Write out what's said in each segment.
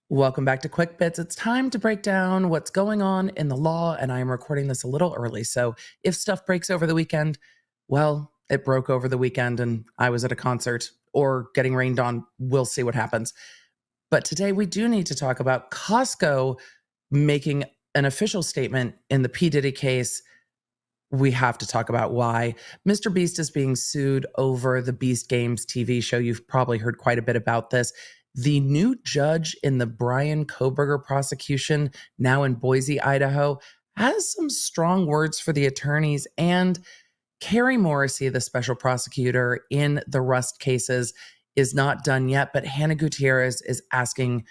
Welcome back to Quick Bits. It's time to break down what's going on in the law, and I am recording this a little early. So if stuff breaks over the weekend, well, it broke over the weekend and I was at a concert or getting rained on. We'll see what happens. But today we do need to talk about Costco making an official statement in the P. Diddy case. We have to talk about why MrBeast is being sued over the Beast Games TV show. You've probably heard quite a bit about this. The new judge in the Bryan Kohberger prosecution, now in Boise, Idaho, has some strong words for the attorneys, and Carrie Morrissey, the special prosecutor in the Rust cases, is not done yet, but Hannah Gutierrez is asking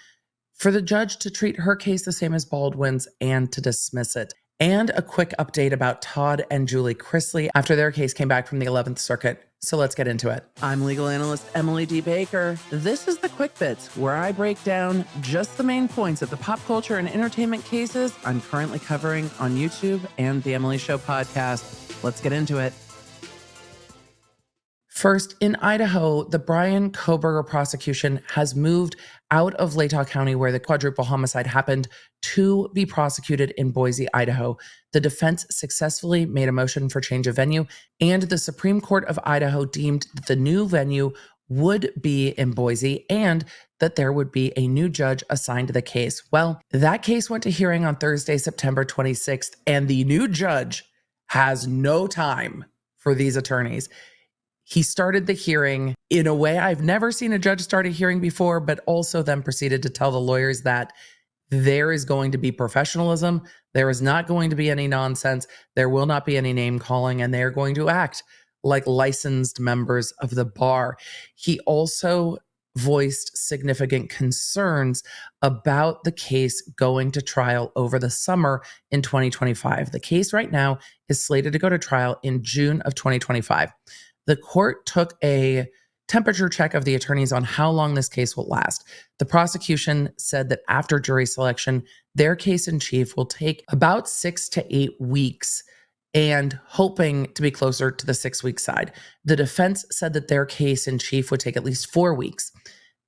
for the judge to treat her case the same as Baldwin's and to dismiss it. And a quick update about Todd and Julie Chrisley after their case came back from the 11th Circuit. So let's get into it. I'm legal analyst Emily D. Baker. This is the Quick Bits, where I break down just the main points of the pop culture and entertainment cases I'm currently covering on YouTube and the Emily Show podcast. Let's get into it. First, in Idaho, the Bryan Kohberger prosecution has moved out of Latah County, where the quadruple homicide happened, to be prosecuted in Boise, Idaho. The defense successfully made a motion for change of venue, and the Supreme Court of Idaho deemed that the new venue would be in Boise and that there would be a new judge assigned to the case. Well, that case went to hearing on Thursday, September 26th, and the new judge has no time for these attorneys. He started the hearing in a way I've never seen a judge start a hearing before, but also then proceeded to tell the lawyers that there is going to be professionalism. There is not going to be any nonsense. There will not be any name calling, and they are going to act like licensed members of the bar. He also voiced significant concerns about the case going to trial over the summer in 2025. The case right now is slated to go to trial in June of 2025. The court took a temperature check of the attorneys on how long this case will last. The prosecution said that after jury selection, their case in chief will take about 6 to 8 weeks, and hoping to be closer to the 6-week side. The defense said that their case in chief would take at least 4 weeks.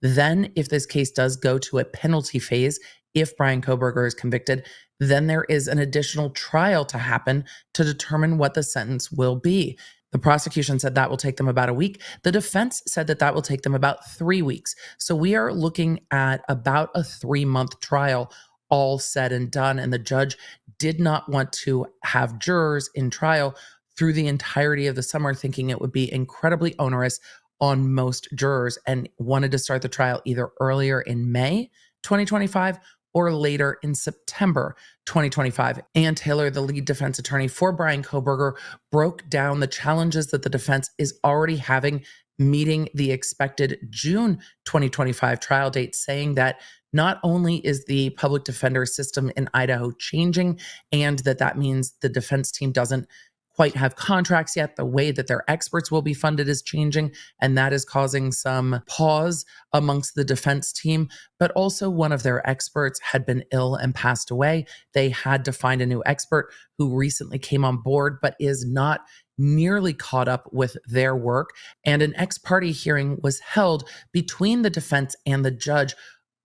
Then, if this case does go to a penalty phase, if Bryan Kohberger is convicted, then there is an additional trial to happen to determine what the sentence will be. The prosecution said that will take them about a week. The defense said that that will take them about 3 weeks. So we are looking at about a 3-month trial, all said and done. And the judge did not want to have jurors in trial through the entirety of the summer, thinking it would be incredibly onerous on most jurors, and wanted to start the trial either earlier in May 2025 or later in September 2025. Ann Taylor, the lead defense attorney for Bryan Kohberger, broke down the challenges that the defense is already having meeting the expected June 2025 trial date, saying that not only is the public defender system in Idaho changing, and that means the defense team doesn't quite have contracts yet. The way that their experts will be funded is changing, and that is causing some pause amongst the defense team. But also, one of their experts had been ill and passed away. They had to find a new expert who recently came on board, but is not nearly caught up with their work. And an ex parte hearing was held between the defense and the judge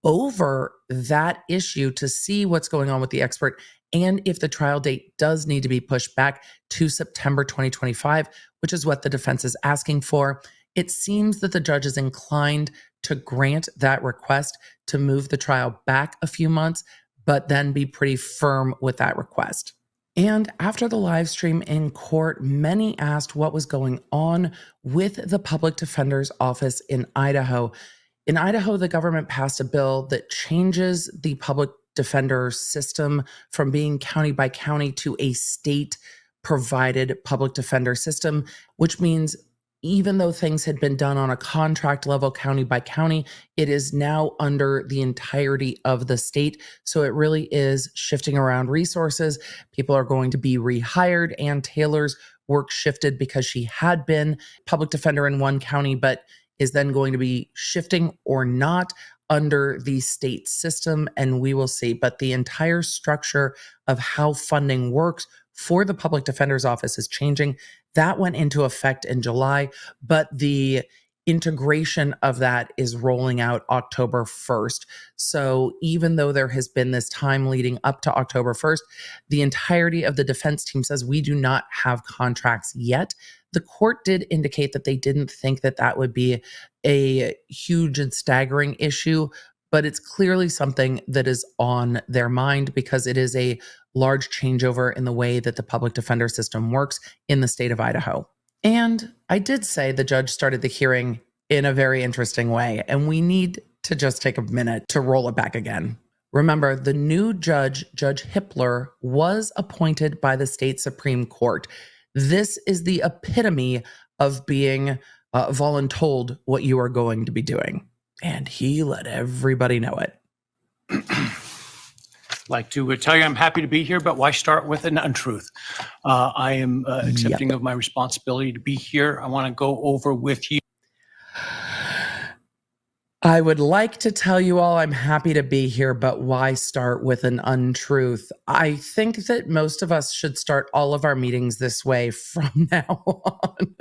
over that issue to see what's going on with the expert, and if the trial date does need to be pushed back to September 2025, which is what the defense is asking for. It seems that the judge is inclined to grant that request to move the trial back a few months, but then be pretty firm with that request. And after the live stream in court, many asked what was going on with the public defender's office in Idaho. In Idaho, the government passed a bill that changes the public defender system from being county by county to a state provided public defender system, which means even though things had been done on a contract level, county by county, it is now under the entirety of the state. So it really is shifting around resources. People are going to be rehired. Ann Taylor's work shifted because she had been public defender in one county, but is then going to be shifting or not under the state system, and we will see. But the entire structure of how funding works for the public defender's office is changing. That went into effect in July, but the integration of that is rolling out October 1st. So even though there has been this time leading up to October 1st, the entirety of the defense team says we do not have contracts yet. The court did indicate that they didn't think that that would be a huge and staggering issue, but it's clearly something that is on their mind because it is a large changeover in the way that the public defender system works in the state of Idaho. And I did say the judge started the hearing in a very interesting way, and we need to just take a minute to roll it back again. Remember, the new judge, Judge Hippler, was appointed by the state Supreme Court. This is the epitome of being voluntold what you are going to be doing. And he let everybody know it. Like to tell you I'm happy to be here, but why start with an untruth? I am accepting of my responsibility to be here. I want to go over with you. I would like to tell you all I'm happy to be here, but why start with an untruth? I think that most of us should start all of our meetings this way from now on.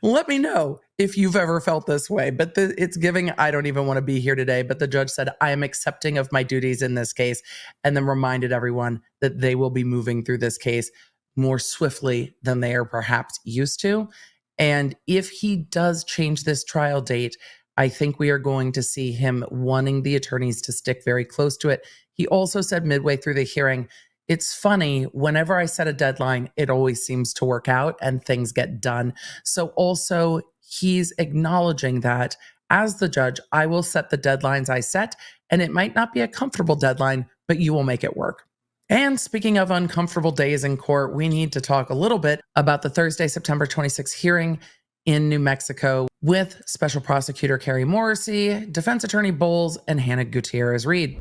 Let me know if you've ever felt this way, but it's giving, I don't even want to be here today, but the judge said, I am accepting of my duties in this case, and then reminded everyone that they will be moving through this case more swiftly than they are perhaps used to. And if he does change this trial date, I think we are going to see him wanting the attorneys to stick very close to it. He also said midway through the hearing, it's funny, whenever I set a deadline, it always seems to work out and things get done. So also he's acknowledging that as the judge, I will set the deadlines I set, and it might not be a comfortable deadline, but you will make it work. And speaking of uncomfortable days in court, we need to talk a little bit about the Thursday, September 26th hearing in New Mexico with Special Prosecutor Carrie Morrissey, Defense Attorney Bowles, and Hannah Gutierrez-Reed.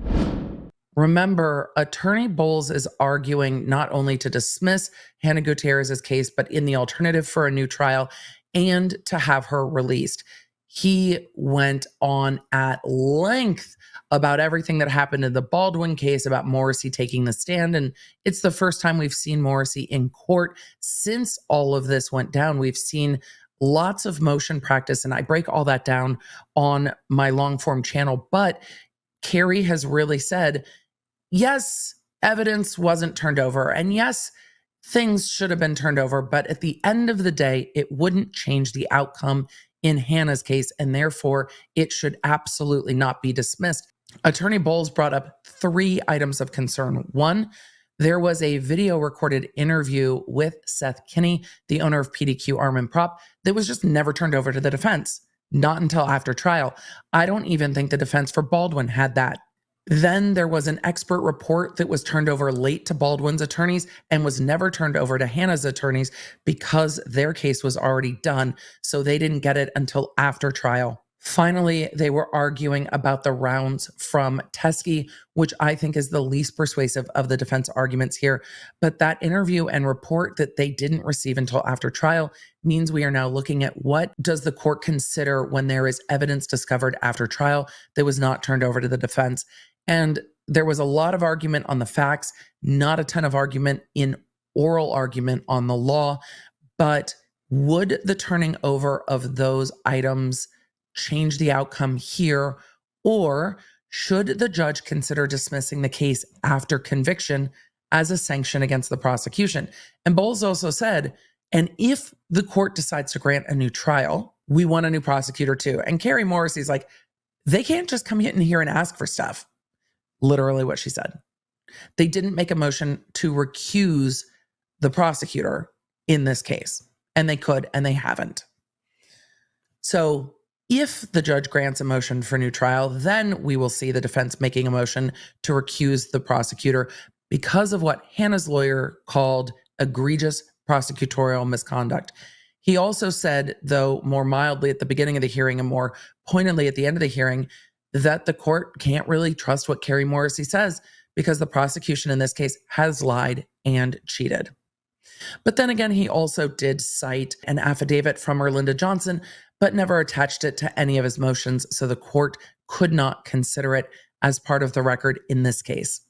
Remember, Attorney Bowles is arguing not only to dismiss Hannah Gutierrez's case, but in the alternative for a new trial and to have her released. He went on at length about everything that happened in the Baldwin case, about Morrissey taking the stand. And it's the first time we've seen Morrissey in court since all of this went down. We've seen lots of motion practice, and I break all that down on my long form channel. But Carrie has really said, yes, evidence wasn't turned over. And yes, things should have been turned over. But at the end of the day, it wouldn't change the outcome in Hannah's case. And therefore, it should absolutely not be dismissed. Attorney Bowles brought up 3 items of concern. 1, there was a video recorded interview with Seth Kinney, the owner of PDQ Arm and Prop, that was just never turned over to the defense, not until after trial. I don't even think the defense for Baldwin had that. Then there was an expert report that was turned over late to Baldwin's attorneys and was never turned over to Hannah's attorneys because their case was already done, so they didn't get it until after trial. Finally, they were arguing about the rounds from Teskey, which I think is the least persuasive of the defense arguments here. But that interview and report that they didn't receive until after trial means we are now looking at what does the court consider when there is evidence discovered after trial that was not turned over to the defense. And there was a lot of argument on the facts, not a ton of argument in oral argument on the law. But would the turning over of those items change the outcome here? Or should the judge consider dismissing the case after conviction as a sanction against the prosecution? And Bowles also said, and if the court decides to grant a new trial, we want a new prosecutor too. And Carrie Morrissey's like, they can't just come in here and ask for stuff. Literally what she said. They didn't make a motion to recuse the prosecutor in this case. And they could, and they haven't. So if the judge grants a motion for new trial, then we will see the defense making a motion to recuse the prosecutor because of what Hannah's lawyer called egregious prosecutorial misconduct. He also said, though more mildly at the beginning of the hearing and more pointedly at the end of the hearing, that the court can't really trust what Carrie Morrissey says because the prosecution in this case has lied and cheated. But then again, he also did cite an affidavit from Erlinda Johnson, but never attached it to any of his motions, so the court could not consider it as part of the record in this case.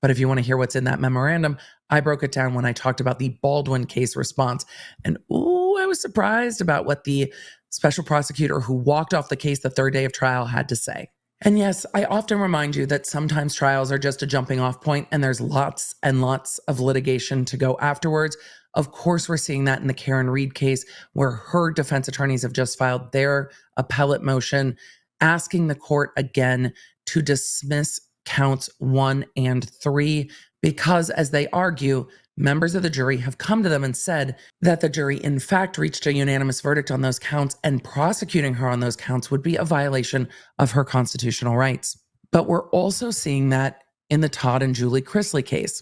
But if you want to hear what's in that memorandum, I broke it down when I talked about the Baldwin case response. And I was surprised about what the special prosecutor who walked off the case the third day of trial had to say. And yes, I often remind you that sometimes trials are just a jumping off point and there's lots and lots of litigation to go afterwards. Of course, we're seeing that in the Karen Reed case, where her defense attorneys have just filed their appellate motion asking the court again to dismiss counts 1 and 3 because, as they argue, members of the jury have come to them and said that the jury in fact reached a unanimous verdict on those counts, and prosecuting her on those counts would be a violation of her constitutional rights. But we're also seeing that in the Todd and Julie Chrisley case.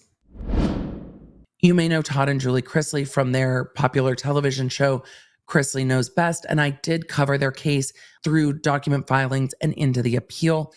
You may know Todd and Julie Chrisley from their popular television show, Chrisley Knows Best, and I did cover their case through document filings and into the appeal.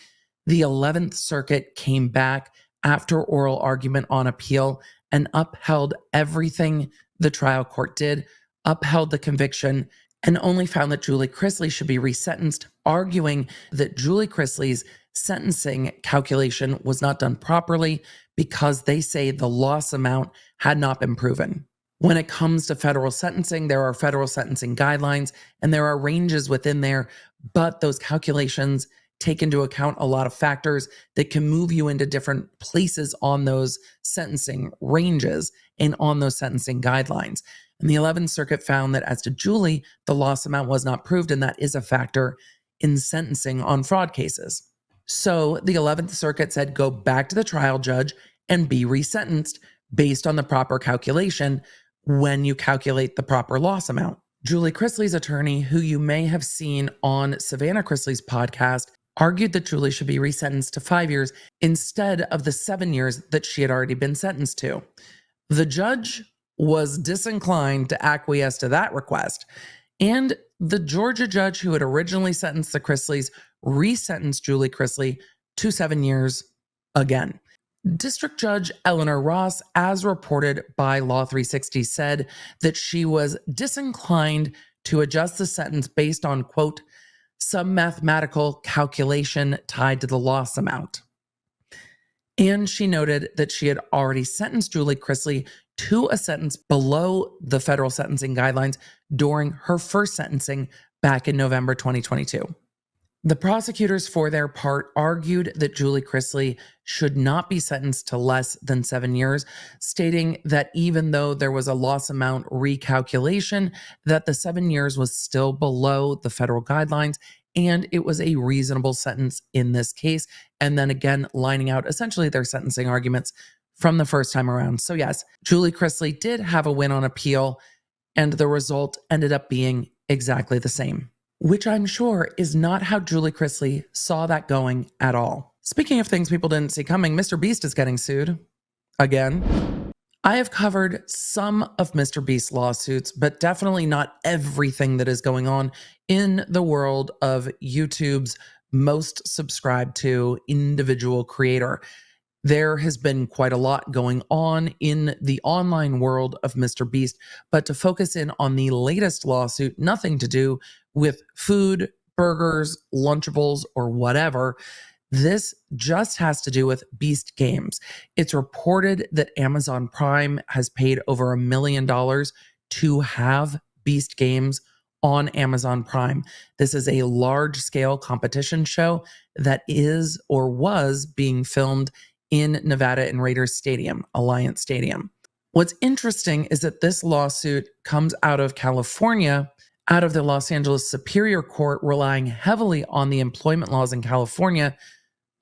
The 11th Circuit came back after oral argument on appeal and upheld everything the trial court did, upheld the conviction, and only found that Julie Chrisley should be resentenced, arguing that Julie Chrisley's sentencing calculation was not done properly because they say the loss amount had not been proven. When it comes to federal sentencing, there are federal sentencing guidelines and there are ranges within there, but those calculations take into account a lot of factors that can move you into different places on those sentencing ranges and on those sentencing guidelines. And the 11th Circuit found that as to Julie, the loss amount was not proved, and that is a factor in sentencing on fraud cases. So the 11th Circuit said go back to the trial judge and be resentenced based on the proper calculation when you calculate the proper loss amount. Julie Chrisley's attorney, who you may have seen on Savannah Chrisley's podcast, argued that Julie should be resentenced to 5 years instead of the 7 years that she had already been sentenced to. The judge was disinclined to acquiesce to that request, and the Georgia judge who had originally sentenced the Chrisleys resentenced Julie Chrisley to 7 years again. District Judge Eleanor Ross, as reported by Law 360, said that she was disinclined to adjust the sentence based on, quote, some mathematical calculation tied to the loss amount. And she noted that she had already sentenced Julie Chrisley to a sentence below the federal sentencing guidelines during her first sentencing back in November 2022. The prosecutors, for their part, argued that Julie Chrisley should not be sentenced to less than 7 years, stating that even though there was a loss amount recalculation, that the 7 years was still below the federal guidelines, and it was a reasonable sentence in this case. And then again, lining out essentially their sentencing arguments from the first time around. So yes, Julie Chrisley did have a win on appeal, and the result ended up being exactly the same, which I'm sure is not how Julie Chrisley saw that going at all. Speaking of things people didn't see coming, MrBeast is getting sued again. I have covered some of MrBeast's lawsuits, but definitely not everything that is going on in the world of YouTube's most subscribed to individual creator. There has been quite a lot going on in the online world of MrBeast, but to focus in on the latest lawsuit, nothing to do with food, burgers, Lunchables, or whatever. This just has to do with Beast Games. It's reported that Amazon Prime has paid over $1 million to have Beast Games on Amazon Prime. This is a large-scale competition show that is or was being filmed in Nevada in Raiders Stadium, Alliance Stadium. What's interesting is that this lawsuit comes out of California, out of the Los Angeles Superior Court, relying heavily on the employment laws in California,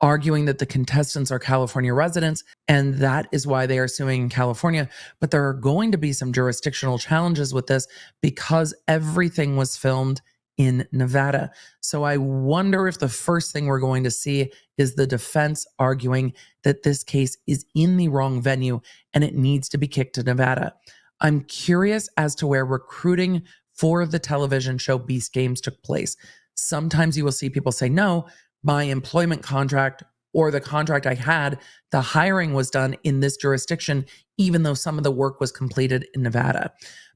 arguing that the contestants are California residents, and that is why they are suing in California. But there are going to be some jurisdictional challenges with this because everything was filmed in Nevada. So I wonder if the first thing we're going to see is the defense arguing that this case is in the wrong venue and it needs to be kicked to Nevada. I'm curious as to where recruiting for the television show Beast Games took place. Sometimes you will see people say, no, my employment contract or the contract I had, the hiring was done in this jurisdiction, even though some of the work was completed in Nevada.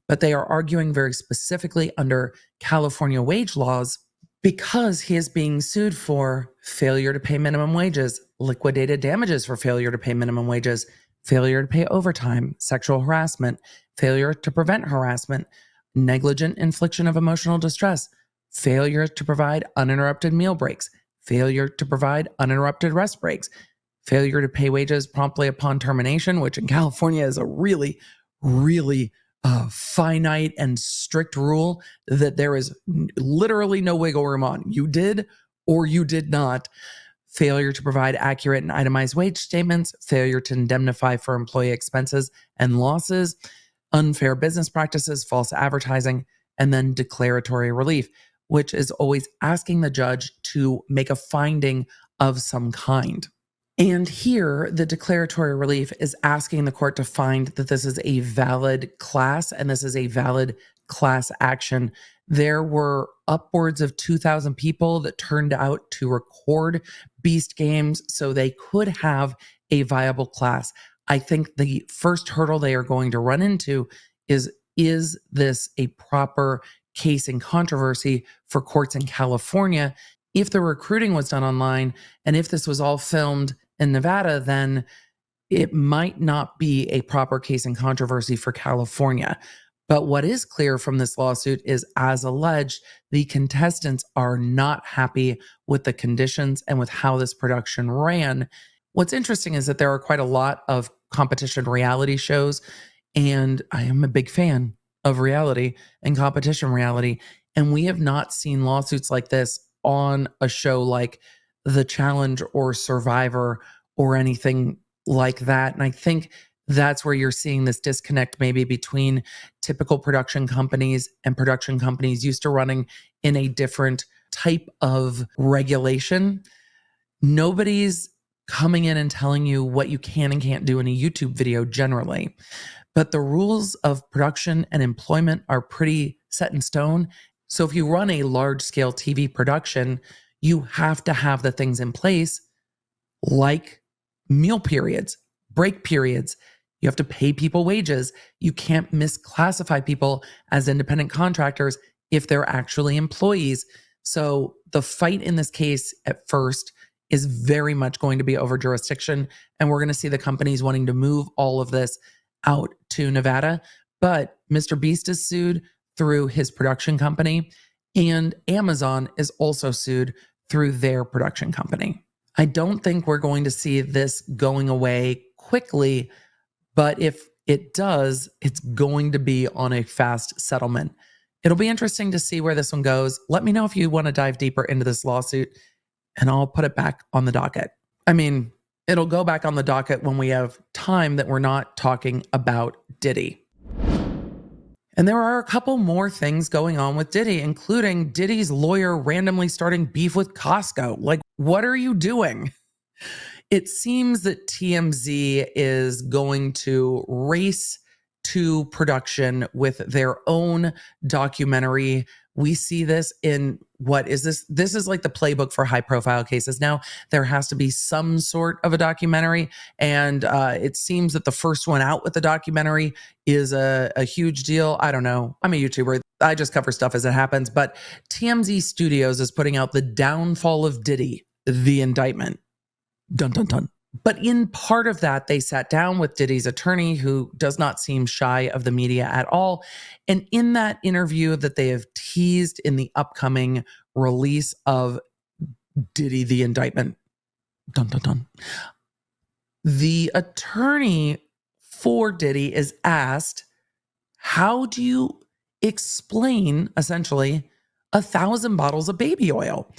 But they are arguing very specifically under California wage laws because he is being sued for failure to pay minimum wages, liquidated damages for failure to pay minimum wages, failure to pay overtime, sexual harassment, failure to prevent harassment, negligent infliction of emotional distress, failure to provide uninterrupted meal breaks, failure to provide uninterrupted rest breaks, failure to pay wages promptly upon termination, which in California is a really, really finite and strict rule that there is literally no wiggle room on. You did or you did not. Failure to provide accurate and itemized wage statements, failure to indemnify for employee expenses and losses, unfair business practices, false advertising, and then declaratory relief, which is always asking the judge to make a finding of some kind. And here, the declaratory relief is asking the court to find that this is a valid class and this is a valid class action. There were upwards of 2,000 people that turned out to record Beast games so they could have a viable class. I think the first hurdle they are going to run into is this a proper case in controversy for courts in California? If the recruiting was done online and if this was all filmed in Nevada, then it might not be a proper case in controversy for California. But what is clear from this lawsuit is, as alleged, the contestants are not happy with the conditions and with how this production ran. What's interesting is that there are quite a lot of competition reality shows, and I am a big fan of reality and competition reality. And we have not seen lawsuits like this on a show like The Challenge or Survivor or anything like that. And I think that's where you're seeing this disconnect maybe between typical production companies and production companies used to running in a different type of regulation. Nobody's coming in and telling you what you can and can't do in a YouTube video generally. But the rules of production and employment are pretty set in stone. So if you run a large scale TV production, you have to have the things in place like meal periods, break periods. You have to pay people wages. You can't misclassify people as independent contractors if they're actually employees. So the fight in this case at first is very much going to be over jurisdiction. And we're going to see the companies wanting to move all of this out to Nevada. But MrBeast is sued through his production company, and Amazon is also sued through their production company. I don't think we're going to see this going away quickly, but if it does, it's going to be on a fast settlement. It'll be interesting to see where this one goes. Let me know if you want to dive deeper into this lawsuit, and I'll put it back on the docket. I mean, it'll go back on the docket when we have time that we're not talking about Diddy. And there are a couple more things going on with Diddy, including Diddy's lawyer randomly starting beef with Costco. Like, what are you doing? It seems that TMZ is going to race to production with their own documentary. We see this in what is this? This is like the playbook for high profile cases. Now, there has to be some sort of a documentary. And it seems that the first one out with the documentary is a huge deal. I don't know. I'm a YouTuber. I just cover stuff as it happens. But TMZ Studios is putting out The Downfall of Diddy, The Indictment. Dun, dun, dun. But in part of that, they sat down with Diddy's attorney, who does not seem shy of the media at all. And in that interview that they have teased in the upcoming release of Diddy, The Indictment, dun, dun, dun, the attorney for Diddy is asked, how do you explain, essentially, 1,000 bottles of baby oil?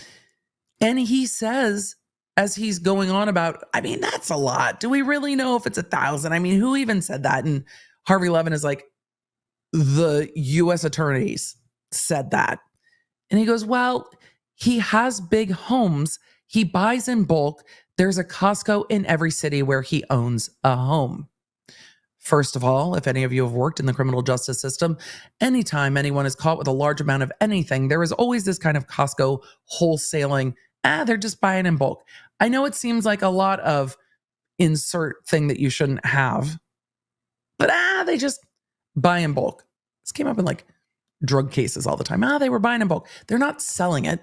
And he says, as he's going on about, I mean, that's a lot. Do we really know if it's 1,000? I mean, who even said that? And Harvey Levin is like, the U.S. attorneys said that. And he goes, well, he has big homes. He buys in bulk. There's a Costco in every city where he owns a home. First of all, if any of you have worked in the criminal justice system, anytime anyone is caught with a large amount of anything, there is always this kind of Costco wholesaling. They're just buying in bulk. I know it seems like a lot of insert thing that you shouldn't have, but they just buy in bulk. This came up in like drug cases all the time. They were buying in bulk. They're not selling it.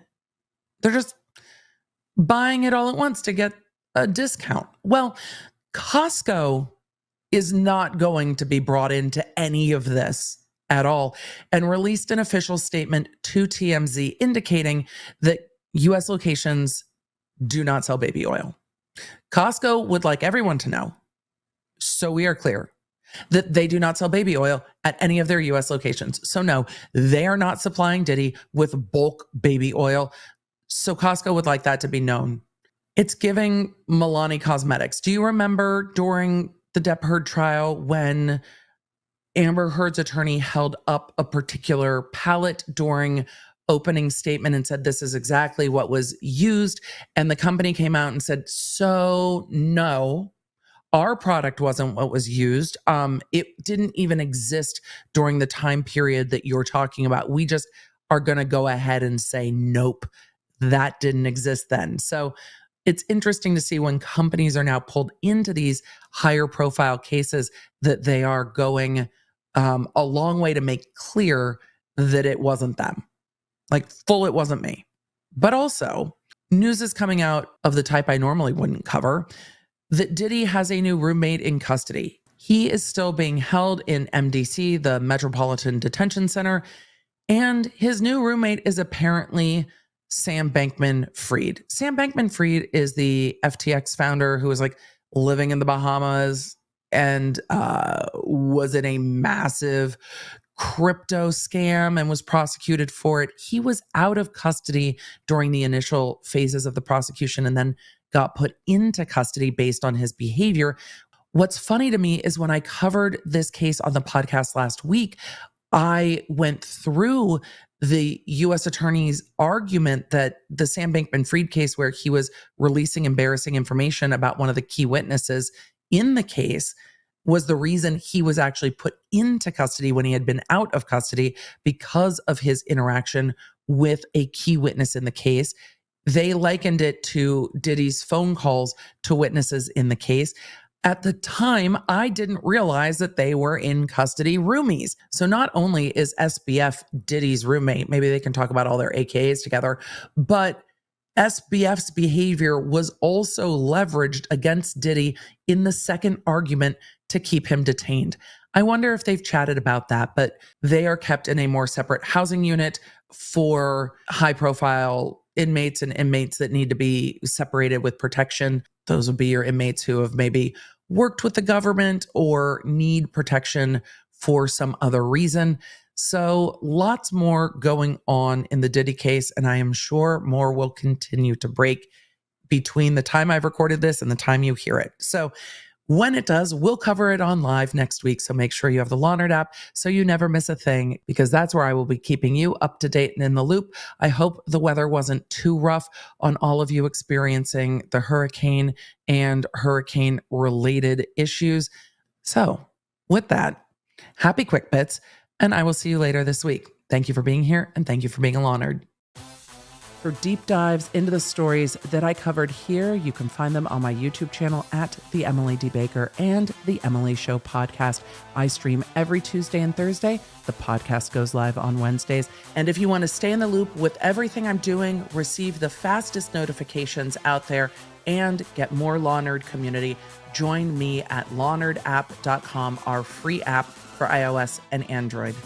They're just buying it all at once to get a discount. Well, Costco is not going to be brought into any of this at all and released an official statement to TMZ indicating that US locations do not sell baby oil. Costco would like everyone to know, so we are clear, that they do not sell baby oil at any of their US locations. So no, they are not supplying Diddy with bulk baby oil. So Costco would like that to be known. It's giving Milani Cosmetics. Do you remember during the Depp Heard trial when Amber Heard's attorney held up a particular palette during opening statement and said, this is exactly what was used. And the company came out and said, so no, our product wasn't what was used. It didn't even exist during the time period that you're talking about. We just are going to go ahead and say, nope, that didn't exist then. So it's interesting to see when companies are now pulled into these higher profile cases that they are going a long way to make clear that it wasn't them. Like full, it wasn't me. But also, news is coming out of the type I normally wouldn't cover that Diddy has a new roommate in custody. He is still being held in MDC, the Metropolitan Detention Center, and his new roommate is apparently Sam Bankman-Fried. Sam Bankman-Fried is the FTX founder who was like living in the Bahamas and was in a massive crypto scam and was prosecuted for it. He was out of custody during the initial phases of the prosecution and then got put into custody based on his behavior. What's funny to me is when I covered this case on the podcast last week, I went through the U.S. attorney's argument that the Sam Bankman-Fried case, where he was releasing embarrassing information about one of the key witnesses in the case, was the reason he was actually put into custody when he had been out of custody because of his interaction with a key witness in the case. They likened it to Diddy's phone calls to witnesses in the case. At the time, I didn't realize that they were in custody roomies. So not only is SBF Diddy's roommate, maybe they can talk about all their AKAs together, but SBF's behavior was also leveraged against Diddy in the second argument to keep him detained. I wonder if they've chatted about that, but they are kept in a more separate housing unit for high-profile inmates and inmates that need to be separated with protection. Those would be your inmates who have maybe worked with the government or need protection for some other reason. So lots more going on in the Diddy case, and I am sure more will continue to break between the time I've recorded this and the time you hear it. So when it does, we'll cover it on live next week. So make sure you have the Law Nerd app so you never miss a thing, because that's where I will be keeping you up to date and in the loop. I hope the weather wasn't too rough on all of you experiencing the hurricane and hurricane-related issues. So with that, happy Quick Bits, and I will see you later this week. Thank you for being here, and thank you for being a Law Nerd. For deep dives into the stories that I covered here, you can find them on my YouTube channel at The Emily D. Baker and The Emily Show podcast. I stream every Tuesday and Thursday. The podcast goes live on Wednesdays. And if you want to stay in the loop with everything I'm doing, receive the fastest notifications out there, and get more Law Nerd community, join me at lawnerdapp.com, our free app for iOS and Android.